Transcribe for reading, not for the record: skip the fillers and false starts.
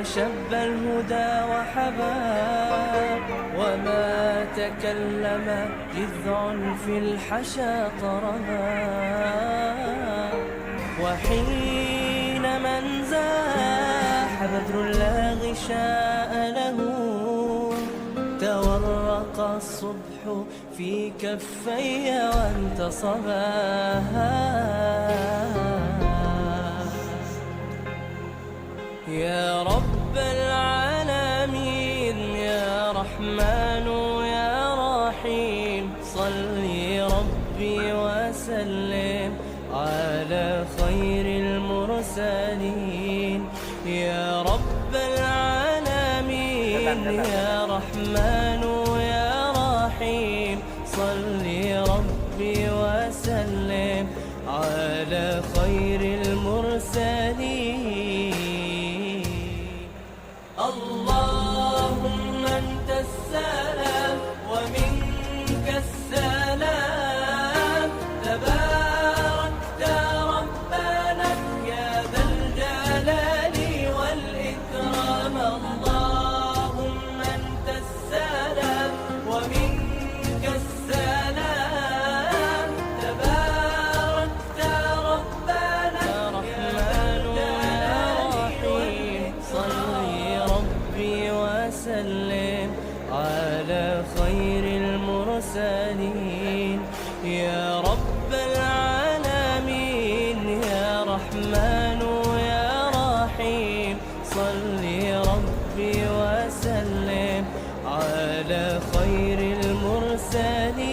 شب الهدى وحبا، وما تكلم جذع في الحشا طربا. وحين من زاح بدر لا غشاء له، تورق الصبح في كفي وانتصبا. يا رب العالمين يا رحمن يا رحيم، صلي ربي وسلم على خير المرسلين. يا رب العالمين يا رحمن يا رحيم، صلي ربي وسلم على خير المرسلين. اللهم أنت السلام ومنك السلام، تباركت ربنا يا ذا الجلال والإكرام. اللهم أنت السلام ومنك السلام، تباركت ربنا يا رحمن صلي ربي وسلم على خير المرسلين. يا رب العالمين يا رحمن يا رحيم، صلي ربي وسلم على خير المرسلين.